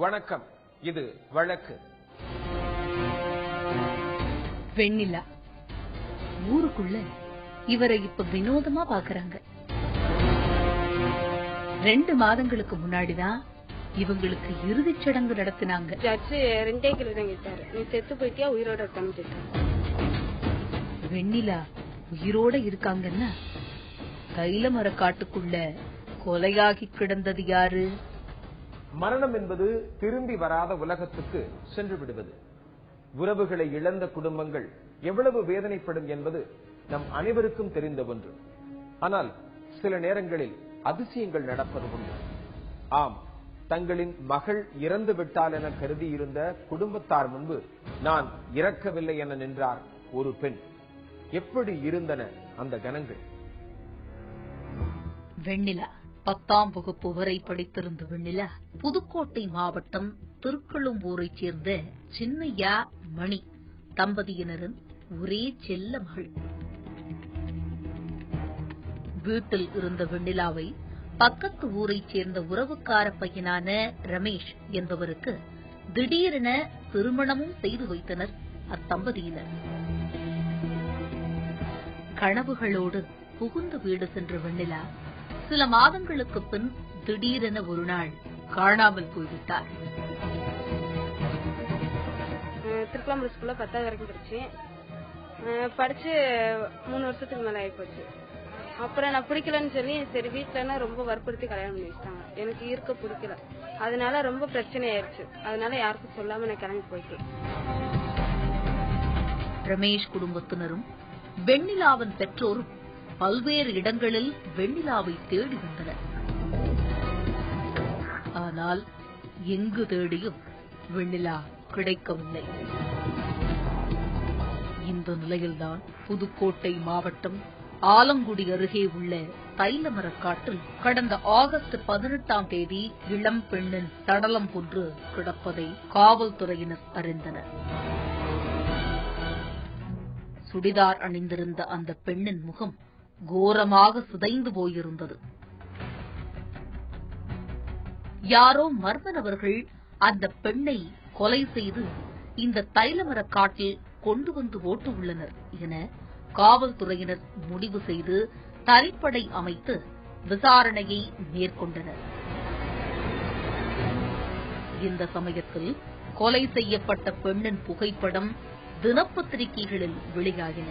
வணக்கம். இது வழக்கு. வெண்ணிலா ஊருக்குள்ள இவரை இப்ப வினோதமா பாக்குறாங்க. 2 மாதங்களுக்கு முன்னாடிதான் இவங்களுக்கு இறுதிச் சடங்கு நடத்தினாங்க. ஜட்ஜு 2 கேள்விதான் கேட்டாரு. நீ செத்து போயிட்டியா உயிரோட இருக்கான்னு கேட்டாரு. வெண்ணிலா உயிரோட இருக்காங்கன்னா தைல மர காட்டுக்குள்ள கொலையாகி கிடந்தது யாரு? மரணம் என்பது திரும்பி வராத உலகத்துக்கு சென்று விடுவது. உறவுகளை இழந்த குடும்பங்கள் எவ்வளவு வேதனைப்படும் என்பது நம் அனைவருக்கும் தெரிந்த ஒன்று. ஆனால் சில நேரங்களில் அதிசயங்கள் நடப்பது உண்டு. ஆம், தங்களின் மகள் இறந்து விட்டால் என கருதியிருந்த குடும்பத்தார் முன்பு நான் இறக்கவில்லை என நின்றார் ஒரு பெண். எப்படி இருந்தன அந்த கணங்கள்? வெண்ணிலா 10ஆம் வகுப்பு வரை படித்திருந்த வெண்ணிலா புதுக்கோட்டை மாவட்டம் திருக்கழும்பூரைச் சேர்ந்த சின்னையா மணி தம்பதியினரின் ஒரே செல்ல மகள். வீட்டில் இருந்த வெண்ணிலாவை பக்கத்து ஊரைச் சேர்ந்த உறவுக்கார பையனான ரமேஷ் என்பவருக்கு திடீரென திருமணமும் செய்து வைத்தனர் அத்தம்பதியினர். கனவுகளோடு புகுந்த வீடு சென்ற வெண்ணிலா சில மாதங்களுக்கு பின் திடீரென ஒரு நாள் காணாமல் போய்விட்டார். திருக்கலாம்பூர் ஸ்கூல்ல 10வது வரைக்கும் படிச்சு 3 வருஷத்துக்கு மேல ஆயிப்போச்சு. அப்புறம் நான் பிடிக்கலன்னு சொல்லி சரி வீட்டுல ரொம்ப வற்புறுத்தி கல்யாணம் பண்ணி வச்சிட்டாங்க. எனக்கு இருக்க பிடிக்கல, அதனால ரொம்ப பிரச்சனை ஆயிடுச்சு. அதனால யாருக்கும் சொல்லாம நான் கிளம்பி போயிட்டேன். ரமேஷ் குடும்பத்தினரும் வெண்ணிலாவின் பெற்றோரும் பல்வேறு இடங்களில் வெண்ணிலாவை தேடி வந்தனர். ஆனால் எங்கு தேடியும் வெண்ணிலா கிடைக்கவில்லை. இந்த நிலையில்தான் புதுக்கோட்டை மாவட்டம் ஆலங்குடி அருகே உள்ள தைலமரக்காட்டில் கடந்த ஆகஸ்ட் 18ஆம் தேதி இளம் பெண்ணின் சடலம் ஒன்று கிடப்பதை காவல்துறையினர் அறிந்தனர். சுடிதார் அணிந்திருந்த அந்த பெண்ணின் முகம் கோரமாக சிதைந்து போயிருந்தது. யாரோ மர்ம நபர்கள் அந்த பெண்ணை கொலை செய்து இந்த தைலமரக் காட்டில் கொண்டு வந்து ஓட்டு உள்ளனர் என காவல்துறையினர் முடிவு செய்து தனிப்படை அமைத்து விசாரணையை மேற்கொண்டனர். இந்த சமயத்தில் கொலை செய்யப்பட்ட பெண்ணின் புகைப்படம் தினப்பத்திரிகைகளில் வெளியாகின.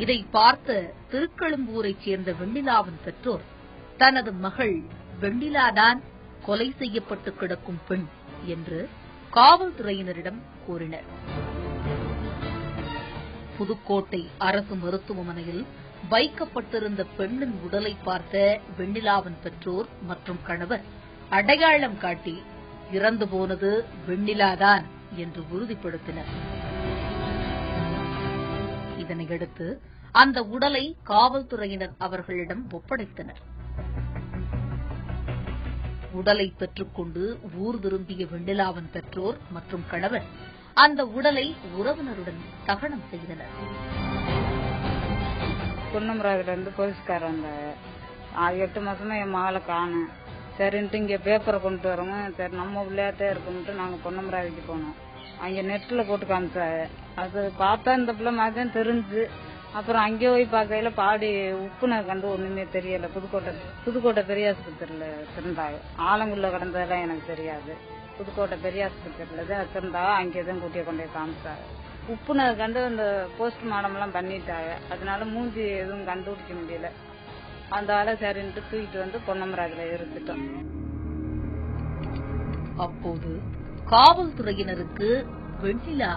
இதை பார்த்த திருக்கழும்பூரைச் சேர்ந்த வெண்ணிலாவின் பெற்றோர் தனது மகள் வெண்ணிலாதான் கொலை செய்யப்பட்டு கிடக்கும் பெண் என்று காவல்துறையினரிடம் கூறினர். புதுக்கோட்டை அரசு மருத்துவமனையில் வைக்கப்பட்டிருந்த பெண்ணின் உடலை பார்த்த வெண்ணிலாவின் பெற்றோர் மற்றும் கணவர் அடையாளம் காட்டி இறந்து போனது வெண்ணிலாதான் என்று உறுதிப்படுத்தினர். இதனையடுத்து அந்த உடலை காவல்துறையினர் அவர்களிடம் ஒப்படைத்தனர். உடலை பெற்றுக்கொண்டு ஊர் திரும்பிய வெண்ணிலாவின் பெற்றோர் மற்றும் கணவர் அந்த உடலை உறவினருடன் தகனம் செய்தனர். பொன்னமராவிலிருந்து போலீஸ்காரர் வந்தாங்க. 8 மாசமா என் மகளை காணும். சரின்ட்டு இங்க பேப்பரை கொண்டு வரோங்க. சரி நம்ம விளையாட்டே இருக்குன்ட்டு நாங்க பொன்னமராவிக்கு போனோம். அங்க நெட்ல போட்டு காமிச்சாங்க. அது பார்த்தா இந்த பிள்ளை மாதிரி தெரிஞ்சு அப்புறம் அங்கே போய் பார்க்கையில பாடி உப்புனை கண்டு ஒண்ணுமே தெரியல. புதுக்கோட்டை பெரிய ஆஸ்பத்திரியில இருந்தாங்க. ஆலங்குள்ள கிடந்ததெல்லாம் எனக்கு தெரியாது. புதுக்கோட்டை பெரிய ஆஸ்பத்திரியில தான் இருந்தாங்க. அங்கேதான் கூட்டிய கொண்டு போய் காமிச்சாங்க. உப்புனை கண்டு இந்த போஸ்ட்மார்டம் எல்லாம் பண்ணிட்டாங்க. அதனால மூஞ்சி எதுவும் கண்டுபிடிக்க முடியல. அந்த ஆளை சரின்ட்டு தூக்கிட்டு வந்து பொன்னமராவில இருந்துட்டோம். அப்போது காவல்துறையினருக்கு வெண்ணிலா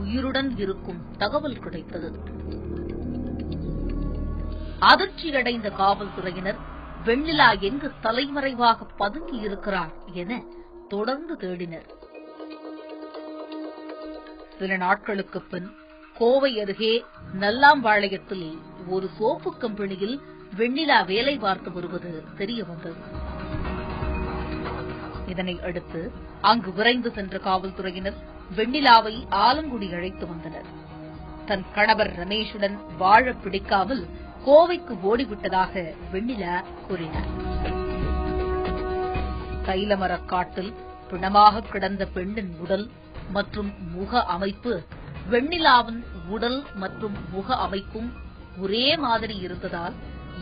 உயிருடன் இருக்கும் தகவல் கிடைத்தது. அதிர்ச்சியடைந்த காவல்துறையினர் வெண்ணிலா எங்கு தலைமறைவாக பதுங்கி இருக்கிறார் என தொடர்ந்து தேடினர். சில நாட்களுக்கு பின் கோவை அருகே நல்லாம்பாளையத்தில் ஒரு சோப்பு கம்பெனியில் வெண்ணிலா வேலை பார்த்து வருவது தெரியவந்தது. இதனை அடுத்து அங்கு விரைந்து சென்ற காவல்துறையினர் வெண்ணிலாவை ஆலங்குடி அழைத்து வந்தனர். தன் கணவர் ரமேஷுடன் வாழ பிடிக்காமல் கோவைக்கு ஓடிவிட்டதாக வெண்ணிலா கூறினார். தைலமரக் காட்டில் பிணமாக கிடந்த பெண்ணின் உடல் மற்றும் முக அமைப்பு வெண்ணிலாவின் உடல் மற்றும் முக அமைப்பும் ஒரே மாதிரி இருந்ததால்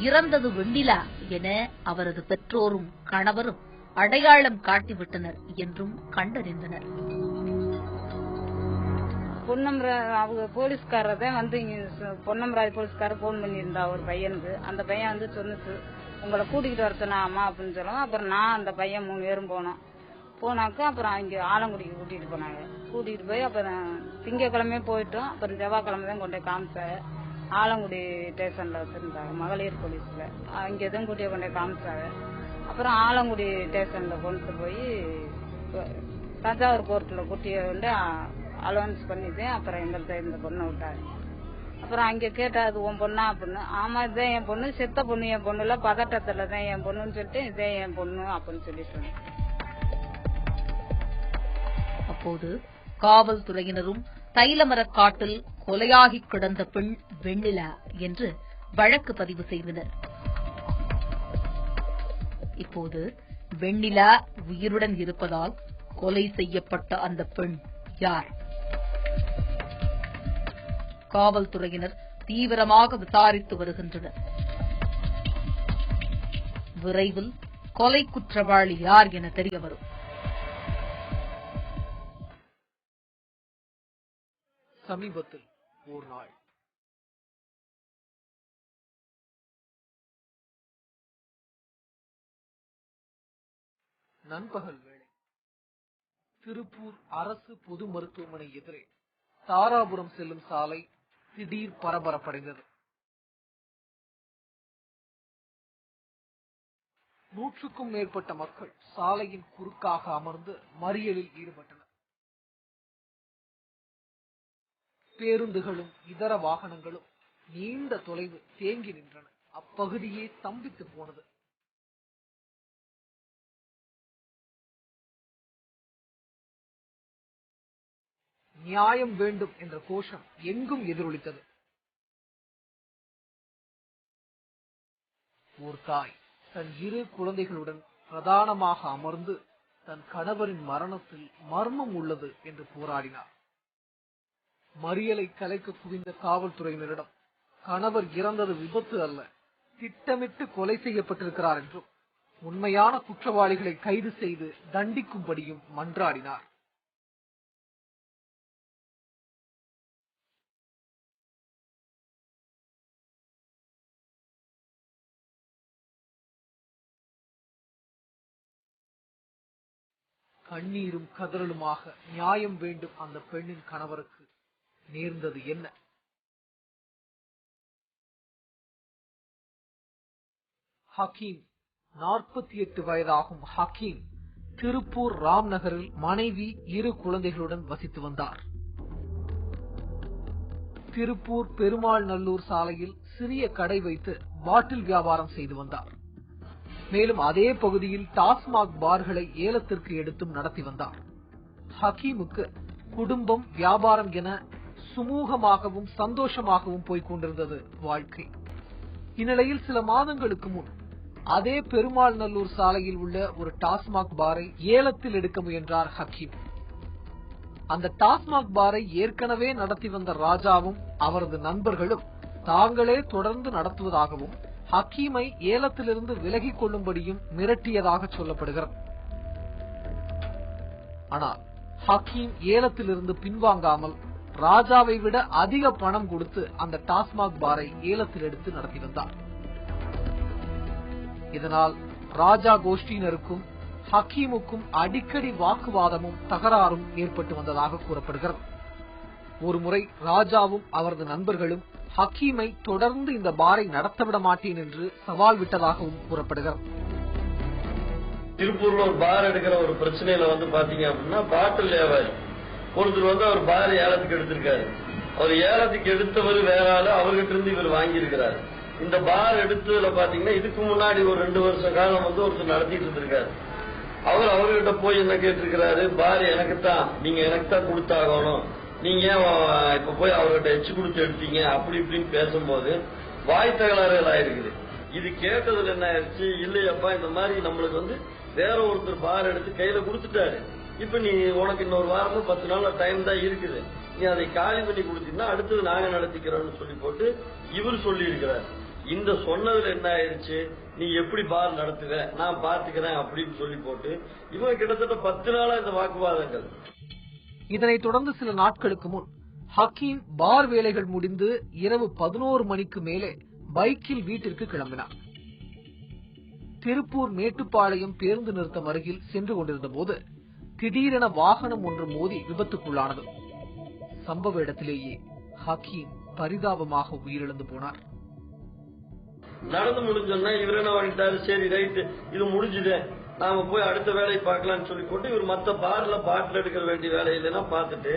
இறந்தது வெண்ணிலா என அவரது பெற்றோரும் கணவரும் அடையாளம் காட்டிவிட்டனர் என்றும் கண்டறிந்தனர். அவங்க போலீஸ்காரர் தான் வந்து பொன்னமராஜ் போலீஸ்காரர் போன் பண்ணியிருந்தா ஒரு பையனுக்கு. அந்த பையன் வந்து சொன்னிச்சு, உங்களை கூட்டிகிட்டு வரத்தனா அம்மா அப்படின்னு சொல்லுவோம். அப்புறம் நான் அந்த பையன் 3 பேரும் போனாக்க அப்புறம் அவங்க ஆலங்குடிக்கு கூட்டிட்டு போனாங்க. கூட்டிட்டு போய் அப்புறம் திங்கக்கிழமையே போயிட்டோம். அப்புறம் செவ்வாய்க்கிழமை தான் கொண்டு காமிச்சாங்க. ஆலங்குடி ஸ்டேஷன்ல வச்சிருந்தாங்க மகளிர் போலீஸ்ல. அங்கேதான் கூட்டிய கொண்டு காமிச்சாங்க. அப்புறம் ஆலங்குடி ஸ்டேஷன்ல கொண்டு போய் தஞ்சாவூர் கோர்ட்ல கூட்டிய கொண்டு அலவன்ஸ் பண்ணிட்டு அப்புறம் எங்கள்கிட்ட இந்த பொண்ணை விட்டாரு. அப்புறம் அங்க கேட்டா அது உன் பொண்ணா அப்படின்னு. ஆமா, இதான் என் பொண்ணு, செத்த பொண்ணு என் பொண்ணுல, பதட்டத்துல தான் என் பொண்ணுன்னு சொல்லிட்டு இதே என் பொண்ணு அப்படின்னு சொல்லிட்டு. அப்போது காவல்துறையினரும் தைலமரக் காட்டில் கொலையாகி கிடந்த பெண் வெண்ணிலா என்று வழக்கு பதிவு செய்தனர். இப்போது வெண்ணிலா உயிருடன் இருப்பதால் கொலை செய்யப்பட்ட அந்த பெண் யார்? காவல்துறையினர் தீவிரமாக விசாரித்து வருகின்றனர். விரைவில் கொலை குற்றவாளி யார் என தெரிய வரும். சமீபத்தில் ஒரு நாள் நண்பகல் வேளை திருப்பூர் அரசு பொது மருத்துவமனை எதிரே தாராபுரம் செல்லும் சாலை திடீர் பரபரப்படைந்தது. 100க்கும் மேற்பட்ட மக்கள் சாலையின் குறுக்காக அமர்ந்து மறியலில் ஈடுபட்டனர். பேருந்துகளும் இதர வாகனங்களும் நீண்ட தொலைவு தேங்கி நின்றன. அப்பகுதியே ஸ்தம்பித்து போனது. நியாயம் வேண்டும் என்ற கோஷம் எங்கும் எதிரொலித்தது. ஒரு தாய் தன் 2 குழந்தைகளுடன் பிரதானமாக அமர்ந்து தன் கணவரின் மரணத்தில் மர்மம் உள்ளது என்று போராடினார். மறியலை கலைக்க குவிந்த காவல்துறையினரிடம் கணவர் இறந்தது விபத்து அல்ல, திட்டமிட்டு கொலை செய்யப்பட்டிருக்கிறார் என்றும் உண்மையான குற்றவாளிகளை கைது செய்து தண்டிக்கும்படியும் மன்றாடினார். கண்ணீரும் கதறலுமாக நியாயம் வேண்டும் அந்த பெண்ணின் கணவருக்கு நேர்ந்தது என்ன? ஹக்கீம், 48 வயதாகும் ஹக்கீம் திருப்பூர் ராம் நகரில் மனைவி 2 குழந்தைகளுடன் வசித்து வந்தார். திருப்பூர் பெருமாள் நல்லூர் சாலையில் சிறிய கடை வைத்து பாட்டில் வியாபாரம் செய்து வந்தார். மேலும் அதே பகுதியில் டாஸ்மாக் பார்களை ஏலத்திற்கு எடுத்தும் நடத்தி வந்தார். ஹக்கீமுக்கு குடும்பம், வியாபாரம் என சுமூகமாகவும் சந்தோஷமாகவும் போய்கொண்டிருந்தது வாழ்க்கை. இந்நிலையில் சில மாதங்களுக்கு முன் அதே பெருமாள் நல்லூர் சாலையில் உள்ள ஒரு டாஸ்மாக் பாரை ஏலத்தில் எடுக்க முயன்றார் ஹக்கீம். அந்த டாஸ்மாக் பாரை ஏற்கனவே நடத்தி வந்த ராஜாவும் அவரது நண்பர்களும் தாங்களே தொடர்ந்து நடத்துவதாகவும் ஹக்கீமை ஏலத்திலிருந்து விலகிக் கொள்ளும்படியும் மிரட்டியதாக சொல்லப்படுகிறது. ஆனால் ஹக்கீம் ஏலத்திலிருந்து பின்வாங்காமல் ராஜாவை விட அதிக பணம் கொடுத்து அந்த டாஸ்மாக் பாரை ஏலத்தில் எடுத்து நடத்தி வந்தார். இதனால் ராஜா கோஷ்டியினருக்கும் ஹக்கீமுக்கும் அடிக்கடி வாக்குவாதமும் தகராறும் ஏற்பட்டு வந்ததாக கூறப்படுகிறது. ஒருமுறை ராஜாவும் அவரது நண்பர்களும் ஹக்கீமை தொடர்ந்து இந்த பாரை நடத்தவிட மாட்டேன் என்று சவால் விட்டதாகவும் கூறப்படுகிறது. திருப்பூர்ல ஒரு பார் எடுக்கிற ஒரு பிரச்சனையில பாத்தீங்க அப்படின்னா பாட்டில் வியாபாரி ஒருத்தர் அவர் பார் ஏலத்துக்கு எடுத்திருக்காரு. அவர் ஏலத்துக்கு எடுத்தவர் வேற ஆளு, அவர்கிட்ட இருந்து இவர் வாங்கியிருக்கிறார். இந்த பார் எடுத்ததுல பாத்தீங்கன்னா இதுக்கு முன்னாடி ஒரு 2 வருஷ காலம் ஒருத்தர் நடத்திட்டு இருந்திருக்காரு. அவர்கிட்ட போய் என்ன கேட்டிருக்கிறாரு, பார் எனக்குத்தான், நீங்க எனக்கு தான் கொடுத்தாகணும், நீங்க இப்ப போய் அவர்கிட்ட எச்சு கொடுத்து எடுத்தீங்க அப்படி இப்படின்னு பேசும்போது வாய் தகராறுகள் ஆயிருக்குது. இது கேட்டதுல என்ன ஆயிடுச்சு, இல்லையப்பா இந்த மாதிரி நம்மளுக்கு வந்து வேற ஒருத்தர் பார் எடுத்து கையில கொடுத்துட்டாரு, இப்ப நீ உனக்கு இன்னொரு வாரமும் 10 நாள் டைம் தான் இருக்குது, நீ அதை காலி பண்ணி கொடுத்தீங்கன்னா அடுத்தது நாங்க நடத்திக்கிறோம்னு சொல்லி போட்டு இவர் சொல்லி இருக்கிறார். இந்த சொன்னதுல என்ன ஆயிடுச்சு, நீ எப்படி பார் நடத்துவ நான் பாத்துக்கிறேன் அப்படின்னு சொல்லி போட்டு இவன் கிட்டத்தட்ட 10 நாளா இந்த வாக்குவாதங்கள். இதனைத் தொடர்ந்து சில நாட்களுக்கு முன் ஹக்கீம் பார் வேலைகள் முடிந்து இரவு 11 மணிக்கு மேலே பைக்கில் வீட்டிற்கு கிளம்பினார். திருப்பூர் மேட்டுப்பாளையம் பேருந்து நிறுத்தம் அருகில் சென்று கொண்டிருந்த போது திடீரென வாகனம் ஒன்று மோதி விபத்துக்குள்ளானது. சம்பவ இடத்திலேயே ஹக்கீம் பரிதாபமாக உயிரிழந்து போனார். நடந்து முடிஞ்சோன்னா இவர் என்ன பண்ணிட்டாரு, சரி ரைட்டு இது முடிஞ்சுது நாம போய் அடுத்த வேலையை பார்க்கலாம்னு சொல்லி போட்டு இவர் மத்த பார்ல பாட்டில் எடுக்கிற வேண்டிய வேலையிலாம் பார்த்துட்டு,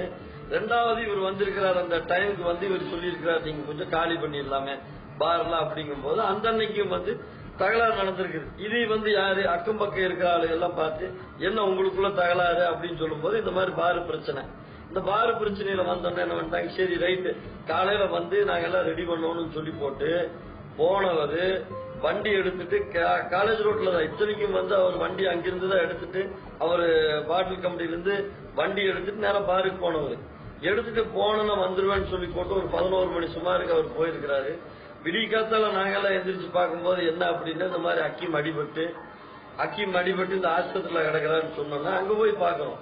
ரெண்டாவது இவர் வந்திருக்கிறார் அந்த டைமுக்கு வந்து இவர் சொல்லியிருக்கிறார் நீங்க கொஞ்சம் காலி பண்ணிடலாமே பார்லாம் அப்படிங்கும் போது அந்த அன்னைக்கும் வந்து தகராறு நடந்திருக்குது. இது வந்து யாரு அக்கம் பக்கம் இருக்கிற ஆளுகள் எல்லாம் பார்த்து என்ன உங்களுக்குள்ள தகராறு அப்படின்னு சொல்லும் போது இந்த மாதிரி பாரு பிரச்சனை, இந்த பாரு பிரச்சனையில வந்தோன்னா என்ன பண்ணிட்டாங்க, சரி ரைட்டு காலையில வந்து நாங்க எல்லாம் ரெடி பண்ணணும்னு சொல்லி போட்டு போனவர் வண்டி எடுத்துட்டு காலேஜ் ரோட்ல தான், இத்தனைக்கும் வந்து அவர் வண்டி அங்கிருந்து தான் எடுத்துட்டு அவர் பாட்டில் கம்பெனில இருந்து வண்டி எடுத்துட்டு நேரம் பாருக்கு போனவர், எடுத்துட்டு போனா வந்துருவேன்னு சொல்லி போட்டு ஒரு 11 மணி சுமாருக்கு அவர் போயிருக்கிறாரு. விடிய காத்தால நாங்கெல்லாம் எந்திரிச்சு பார்க்கும்போது என்ன அப்படின்னா இந்த மாதிரி ஹக்கீம் அடிபட்டு இந்த ஆஸ்பத்திரியில கிடக்கிறான்னு சொன்னோம்னா அங்க போய் பார்க்கிறோம்.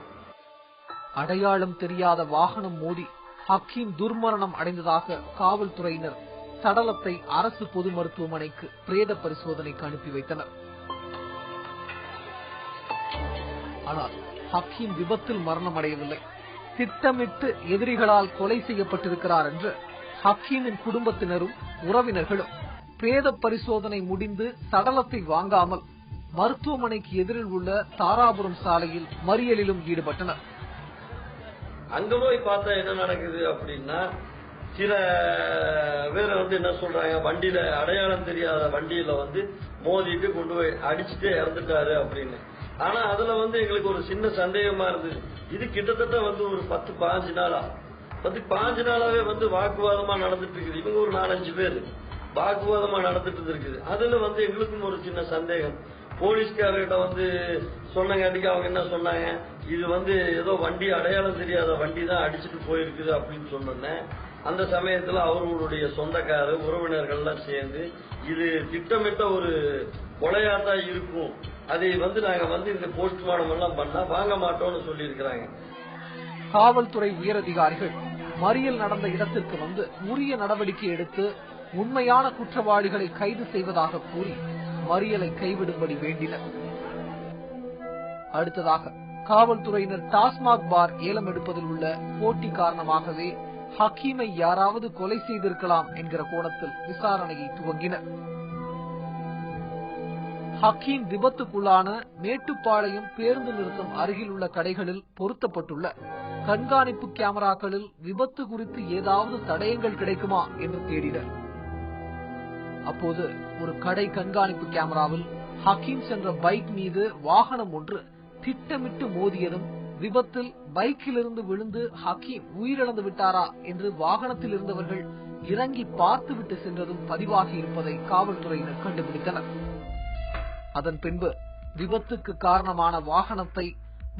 அடையாளம் தெரியாத வாகனம் மோதி ஹக்கீம் துர்மரணம் அடைந்ததாக காவல்துறையினர் சடலத்தை அரசு பொது மருத்துவமனைக்கு பிரேத பரிசோதனைக்கு அனுப்பி வைத்தனர். ஆனால் ஹக்கீம் விபத்தில் மரணம் அடையவில்லை, திட்டமிட்டு எதிரிகளால் கொலை செய்யப்பட்டிருக்கிறார் என்று ஹக்கீமின் குடும்பத்தினரும் உறவினர்களும் பிரேத பரிசோதனை முடிந்து சடலத்தை வாங்காமல் மருத்துவமனைக்கு எதிரில் உள்ள தாராபுரம் சாலையில் மறியலிலும் ஈடுபட்டனர். அங்க போய் பார்த்தா என்ன நடக்குது அப்படின்னா, சில பேர் வந்து என்ன சொல்றாங்க, வண்டியில அடையாளம் தெரியாத வண்டியில வந்து மோதிட்டு கொண்டு போய் அடிச்சுட்டு இறந்துட்டாரு அப்படின்னு. ஆனா அதுல வந்து எங்களுக்கு ஒரு சின்ன சந்தேகமா இருந்தது, இது கிட்டத்தட்ட வந்து ஒரு 10-15 நாளாவே வந்து வாக்குவாதமா நடந்துட்டு இருக்குது. இவங்க ஒரு 4-5 பேர் வாக்குவாதமா நடந்துட்டு இருக்குது. அதுல வந்து எங்களுக்கும் ஒரு சின்ன சந்தேகம். போலீஸ்காரர்கிட்ட வந்து சொன்னங்காட்டிக்கு அவங்க என்ன சொன்னாங்க, இது வந்து ஏதோ வண்டி அடையாளம் தெரியாத வண்டி தான் அடிச்சுட்டு போயிருக்குது அப்படின்னு சொன்னேன். அந்த சமயத்துல அவர்களுடைய சொந்தக்கார உறவினர்கள்லாம் சேர்ந்து இது திட்டமிட்ட ஒரு கொலையாத்தான் இருக்கும், அதை வந்து நாங்க வந்து இந்த போஸ்ட்மார்டம் எல்லாம் பண்ணா வாங்க மாட்டோம்னு சொல்லி இருக்கிறாங்க. காவல்துறை உயரதிகாரிகள் மறியல் நடந்த இடத்திற்கு வந்து உரிய நடவடிக்கை எடுத்து உண்மையான குற்றவாளிகளை கைது செய்வதாக கூறி மறியலை கைவிடும்படி வேண்டினர். அடுத்ததாக காவல்துறையினர் டாஸ்மாக் பார் ஏலம் எடுப்பதில் உள்ள போட்டி காரணமாகவே ஹக்கீமை யாராவது கொலை செய்திருக்கலாம் என்கிற கோணத்தில் விசாரணையை துவங்கினர். ஹக்கீம் விபத்துக்குள்ளான மேட்டுப்பாளையம் பேருந்து நிறுத்தம் அருகில் உள்ள கடைகளில் பொருத்தப்பட்டுள்ள கண்காணிப்பு கேமராக்களில் விபத்து குறித்து ஏதாவது தடயங்கள் கிடைக்குமா என்று தேடினர். அப்போது ஒரு கடை கண்காணிப்பு கேமராவில் ஹக்கீம் சென்ற பைக் மீது வாகனம் ஒன்று திட்டமிட்டு மோதியதும் விபத்தில் பைக்கிலிருந்து விழுந்து ஹக்கீம் உயிரிழந்து விட்டாரா என்று வாகனத்தில் இருந்தவர்கள் இறங்கி பார்த்துவிட்டு சென்றதும் பதிவாகி இருப்பதை காவல்துறையினர் கண்டுபிடித்தனர். அதன் பின்பு விபத்துக்கு காரணமான வாகனத்தை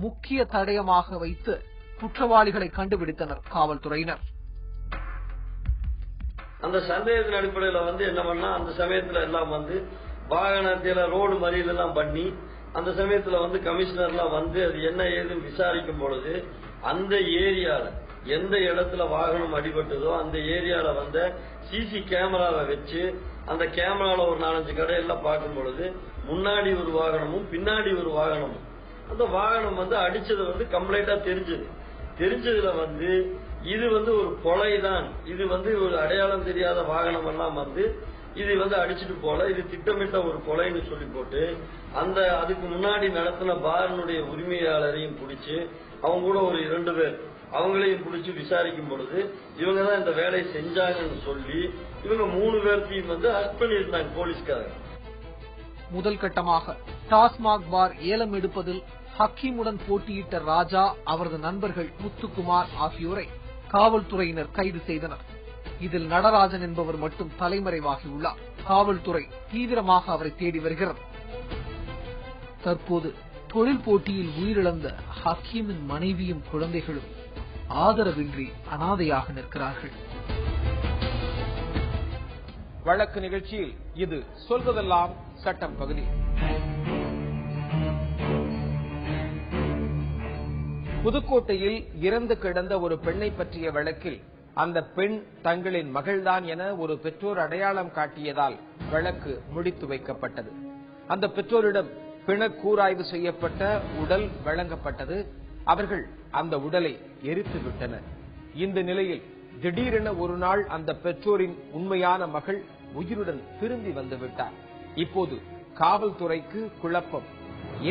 முக்கிய தடயமாக வைத்து குற்றவாளிகளை கண்டுபிடித்தனர் காவல்துறையினர். அந்த சந்தேகத்தின் அடிப்படையில வந்து என்ன பண்ணா, அந்த சமயத்துல எல்லாம் வந்து வாகனத்தில ரோடு மறியல் எல்லாம் பண்ணி அந்த சமயத்துல வந்து கமிஷனர் எல்லாம் வந்து அது என்ன ஏதுன்னு விசாரிக்கும் பொழுது அந்த ஏரியால எந்த இடத்துல வாகனம் அடிபட்டதோ அந்த ஏரியால வந்து சிசி கேமராவை வச்சு அந்த கேமரால ஒரு 4-5 கடையெல்லாம் பார்க்கும் பொழுது முன்னாடி ஒரு வாகனமும் பின்னாடி ஒரு வாகனமும், அந்த வாகனம் வந்து அடிச்சது வந்து கம்ப்ளைண்டா தெரிஞ்சதுல வந்து இது வந்து ஒரு கொலைதான், இது வந்து ஒரு அடையாளம் தெரியாத வாகனம் எல்லாம் வந்து இது வந்து அடிச்சுட்டு போல, இது திட்டமிட்ட ஒரு கொலைன்னு சொல்லி போட்டு அந்த அதுக்கு முன்னாடி நடத்தின பாரனுடைய உரிமையாளரையும் பிடிச்சு அவங்க கூட ஒரு 2 பேர் அவங்களையும் பிடிச்சு விசாரிக்கும் பொழுது இவங்க தான் இந்த வேலையை செஞ்சாங்கன்னு சொல்லி இவங்க 3 பேர்த்தையும் வந்து அரெஸ்ட் பண்ணியிருந்தாங்க போலீஸ்காரங்க. முதல் கட்டமாக டாஸ்மாக் பார் ஏலம் எடுப்பதில் ஹக்கீமுடன் போட்டியிட்ட ராஜா, அவரது நண்பர்கள் முத்துக்குமார் ஆகியோரை காவல்துறையினர் கைது செய்தனர். இதில் நடராஜன் என்பவர் மட்டும் தலைமறைவாகியுள்ளார். காவல்துறை தீவிரமாக அவரை தேடி வருகிறது. தற்போது தொழில் போட்டியில் உயிரிழந்த ஹக்கீமின் மனைவியும் குழந்தைகளும் ஆதரவின்றி அனாதையாக நிற்கிறார்கள். வழக்கு நிகழ்ச்சியில் இது சொல்வதெல்லாம் சட்டம் பகுதி. புதுக்கோட்டையில் இறந்து கிடந்த ஒரு பெண்ணை பற்றிய வழக்கில் அந்த பெண் தங்களின் மகள்தான் என ஒரு பெற்றோர் அடையாளம் காட்டியதால் வழக்கு முடித்து வைக்கப்பட்டது. அந்த பெற்றோரிடம் பிணக்கூராய்வு செய்யப்பட்ட உடல் வழங்கப்பட்டது. அவர்கள் அந்த உடலை எரித்து விட்டனர். இந்த நிலையில் திடீரென ஒரு நாள் அந்த பெற்றோரின் உண்மையான மகள் உயிருடன் திரும்பி வந்துவிட்டார். இப்போது காவல்துறைக்கு குழப்பம்.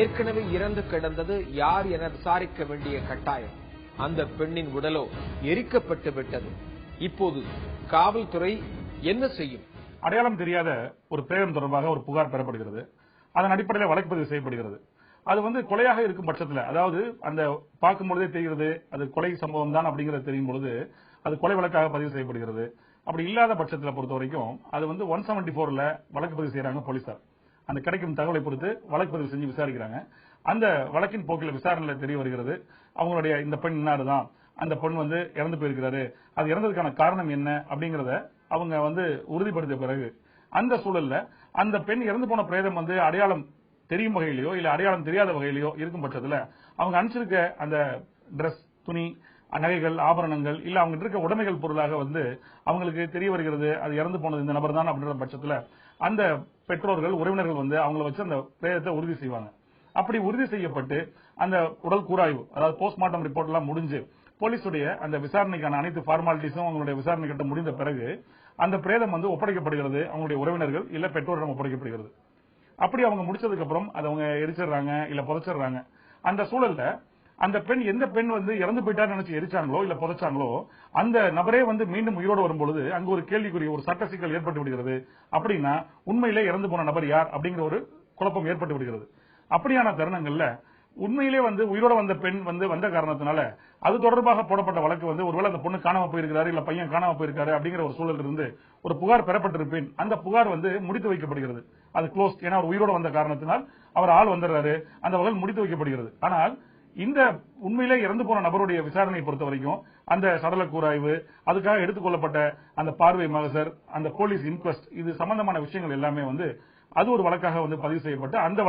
ஏற்கனவே இறந்து கிடந்தது யார் என விசாரிக்க வேண்டிய கட்டாயம். அந்த பெண்ணின் உடலோ எரிக்கப்பட்டு விட்டது. இப்போது காவல்துறை என்ன செய்யும்? அடையாளம் தெரியாத ஒரு பிரேதம் தொடர்பாக ஒரு புகார் பெறப்படுகிறது. அதன் அடிப்படையில் வழக்கு பதிவு செய்யப்படுகிறது. அது கொலையாக இருக்கும் பட்சத்தில், அதாவது அந்த பார்க்கும் பொழுதே தெரிகிறது அது கொலை சம்பவம் தான் அப்படிங்கிறது தெரியும் பொழுது அது கொலை வழக்காக பதிவு செய்யப்படுகிறது. அப்படி இல்லாத பட்சத்தில் பொறுத்த வரைக்கும் அது 174ல வழக்கு பதிவு செய்யறாங்க போலீசார். அந்த கிடைக்கும் தகவலை பொறுத்து வழக்கு பதிவு செஞ்சு விசாரிக்கிறாங்க. அந்த வழக்கின் போக்கில் விசாரணையில் தெரிய வருகிறது அவங்களுடைய இந்த பெண் இன்னாருதான், அந்த பெண் இறந்து போயிருக்கிறாரு, அது இறந்ததுக்கான காரணம் என்ன அப்படிங்கறத அவங்க உறுதிப்படுத்திய பிறகு அந்த சூழல்ல அந்த பெண் இறந்து போன பிரேதம் அடையாளம் தெரியும் வகையிலயோ இல்ல அடையாளம் தெரியாத வகையிலயோ இருக்கும் பட்சத்துல அவங்க அனுப்பிச்சிருக்க அந்த டிரெஸ், துணி, நகைகள், ஆபரணங்கள் இல்ல அவங்க இருக்க உடைமைகள் பொருளாக அவங்களுக்கு தெரிய வருகிறது அது இறந்து போனது இந்த நபர் தான் அப்படின்ற பட்சத்துல அந்த பெற்றோர்கள், உறவினர்கள் அவங்கள வச்சு அந்த பிரேதத்தை உறுதி செய்வாங்க. அப்படி உறுதி செய்யப்பட்டு அந்த உடல் கூராய்வு, அதாவது போஸ்ட்மார்ட்டம் ரிப்போர்ட் எல்லாம் முடிஞ்சு போலீசுடைய அந்த விசாரணைக்கான அனைத்து ஃபார்மாலிட்டிஸும் அவங்களுடைய விசாரணை கட்ட முடிந்த பிறகு அந்த பிரேதம் ஒப்படைக்கப்படுகிறது. அவங்களுடைய உறவினர்கள் இல்ல பெற்றோரிடம் ஒப்படைக்கப்படுகிறது. அப்படி அவங்க முடிச்சதுக்கு அப்புறம் அதை அவங்க எரிச்சிடுறாங்க இல்ல புதைச்சிடுறாங்க. அந்த சூழல்ல அந்த பெண் எந்த பெண் இறந்து போயிட்டான்னு நினைச்சு எரிச்சாங்களோ இல்ல புதைச்சாங்களோ அந்த நபரே மீண்டும் உயிரோடு வரும்பொழுது அங்கு ஒரு கேள்விக்குரிய ஒரு சட்ட சிக்கல் ஏற்பட்டு விடுகிறது. அப்படின்னா உண்மையிலே இறந்து போன நபர் யார் அப்படிங்கிற ஒரு குழப்பம் ஏற்பட்டு விடுகிறது. அப்படியான தருணங்கள்ல உண்மையிலே உயிரோட வந்த பெண் வந்த காரணத்தினால அது தொடர்பாக போடப்பட்ட வழக்கு ஒருவேளை அந்த பொண்ணு காணாம போயிருக்காரு இல்ல பையன் காணாம போயிருக்காரு அப்படிங்கிற ஒரு சூழல் இருந்து ஒரு புகார் பெறப்பட்டிருப்பேன். அந்த புகார் முடித்து வைக்கப்படுகிறது. அது க்ளோஸ். ஏன்னா அவர் உயிரோட வந்த காரணத்தினால் அவர் ஆள் வந்துடுறாரு, அந்த வகையில் முடித்து வைக்கப்படுகிறது. ஆனால் இந்த உண்மையிலே இறந்து போன நபருடைய விசாரணையை பொறுத்த வரைக்கும் அந்த சடல கூராய்வு, அதுக்காக எடுத்துக்கொள்ளப்பட்ட அந்த பார்வை மகசர், அந்த போலீஸ் இன்குவெஸ்ட், இது சம்பந்தமான விஷயங்கள் எல்லாமே அது ஒரு வழக்காக பதிவு செய்யப்பட்டு அந்த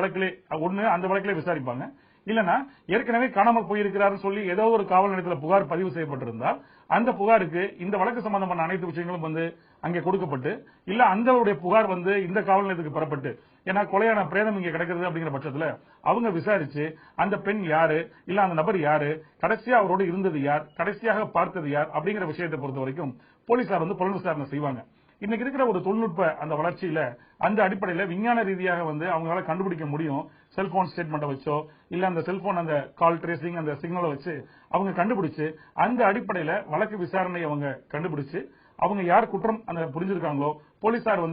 வழக்கிலே விசாரிப்பாங்க. இல்லனா ஏற்கனவே காணாமல் போயிருக்கிறார் சொல்லி ஏதோ ஒரு காவல் நிலையத்தில் புகார் பதிவு செய்யப்பட்டிருந்தால் அந்த புகாருக்கு இந்த வழக்கு சம்பந்தமான அனைத்து விஷயங்களும் அங்கே கொடுக்கப்பட்டு இல்ல அந்த புகார் இந்த காவல் நிலையத்துக்கு பெறப்பட்டு, ஏன்னா கொலையான பிரேதம் இங்க கிடைக்கிறது அப்படிங்கிற பட்சத்துல அவங்க விசாரிச்சு அந்த பெண் யாரு இல்ல அந்த நபர் யாரு, கடைசியா அவரோடு இருந்தது யார், கடைசியாக பார்த்தது யார் அப்படிங்கிற விஷயத்தை பொறுத்த வரைக்கும் போலீசார் புலன் விசாரணை செய்வாங்க. இன்னைக்கு இருக்கிற ஒரு தொழில்நுட்ப அந்த வளர்ச்சியில அந்த அடிப்படையில விஞ்ஞான ரீதியாக அவங்களால கண்டுபிடிக்க முடியும். செல்போன் ஸ்டேட்மெண்ட்டை வச்சோ இல்ல அந்த செல்போன் அந்த கால் ட்ரேசிங் அந்த சிக்னலை வச்சு அவங்க கண்டுபிடிச்சு அந்த அடிப்படையில வழக்கு விசாரணை அவங்க கண்டுபிடிச்சு அவங்க யார் குற்றம் அந்த புரிஞ்சிருக்காங்களோ போலீசார்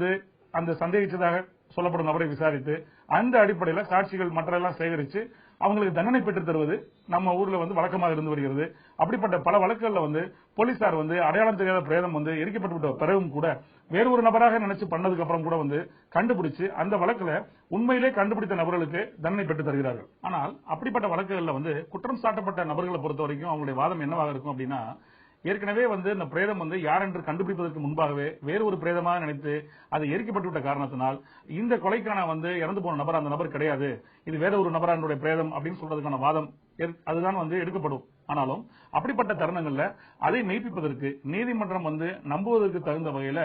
அந்த சந்தேகிச்சதாக சொல்லப்படும் நபரை விசாரித்து அந்த அடிப்படையில சாட்சிகள் மற்ற எல்லாம் சேகரிச்சு அவங்களுக்கு தண்டனை பெற்று தருவது நம்ம ஊர்ல வழக்கமாக இருந்து வருகிறது. அப்படிப்பட்ட பல வழக்குகள்ல போலீசார் அடையாளம் தெரியாத பிரேதம் எரிக்கப்பட்டு விட்ட பிறகும் கூட வேறு ஒரு நபராக நினைச்சு பண்ணதுக்கு அப்புறம் கூட கண்டுபிடிச்சு அந்த வழக்குல உண்மையிலே கண்டுபிடித்த நபர்களுக்கு தண்டனை பெற்று தருகிறார்கள். ஆனால் அப்படிப்பட்ட வழக்குகள்ல குற்றம் சாட்டப்பட்ட நபர்களை பொறுத்த வரைக்கும் அவங்களுடைய வாதம் என்னவாக இருக்கும் அப்படின்னா, ஏற்கனவே இந்த பிரேதம் யார் என்று கண்டுபிடிப்பதற்கு முன்பாகவே வேறு ஒரு பிரேதமாக நினைத்து அது எரிக்கப்பட்டுவிட்ட காரணத்தினால் இந்த கொலைக்கான இறந்து போன நபர் அந்த நபர் கிடையாது, இது வேற ஒரு நபரானுடைய பிரேதம் அப்படின்னு சொல்றதுக்கான வாதம் அதுதான் எடுக்கப்படும். ஆனாலும் அப்படிப்பட்ட தருணங்கள்ல அதை மெய்ப்பிப்பதற்கு நீதிமன்றம் நம்புவதற்கு தகுந்த வகையில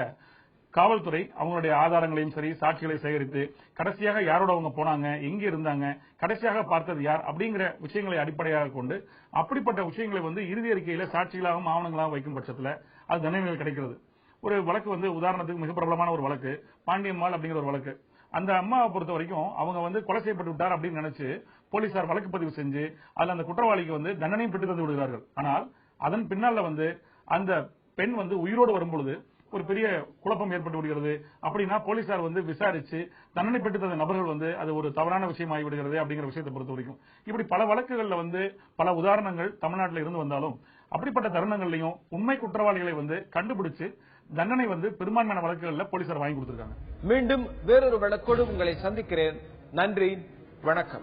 காவல்துறை அவங்களுடைய ஆதாரங்களையும் சரி சாட்சிகளை சேகரித்து கடைசியாக யாரோட அவங்க போனாங்க, எங்க இருந்தாங்க, கடைசியாக பார்த்தது யார் அப்படிங்கிற விஷயங்களை அடிப்படையாக கொண்டு அப்படிப்பட்ட விஷயங்களை இறுதி அறிக்கையில சாட்சிகளாகவும் ஆவணங்களாகவும் வைக்கும் பட்சத்துல அது தண்டனைகள் கிடைக்கிறது. ஒரு வழக்கு உதாரணத்துக்கு மிக பிரபலமான ஒரு வழக்கு பாண்டியம்மாள் அப்படிங்கிற ஒரு வழக்கு. அந்த அம்மாவை பொறுத்த வரைக்கும் அவங்க கொலை செய்யப்பட்டு விட்டார் அப்படின்னு நினைச்சு போலீசார் வழக்கு பதிவு செஞ்சு அதுல அந்த குற்றவாளிக்கு தண்டனையும் பெற்று தந்து விடுகிறார்கள். ஆனால் அதன் பின்னால அந்த பெண் உயிரோடு வரும்பொழுது ஒரு பெரிய குழப்பம் ஏற்பட்டு விடுகிறது. அப்படின்னா போலீசார் விசாரிச்சு தண்டனை பெற்று தந்த நபர்கள் அது ஒரு தவறான விஷயம் ஆகிவிடுகிறது அப்படிங்கிற விஷயத்தை பொறுத்த வரைக்கும் இப்படி பல வழக்குகள்ல பல உதாரணங்கள் தமிழ்நாட்டில் இருந்து வந்தாலும் அப்படிப்பட்ட தருணங்களையும் உண்மை குற்றவாளிகளை கண்டுபிடிச்சு தண்டனை வந்து பெரும்பான்மையான வழக்குகள்ல போலீசார் வாங்கி கொடுத்திருக்காங்க. மீண்டும் வேறொரு வழக்கோடு உங்களை சந்திக்கிறேன். நன்றி, வணக்கம்.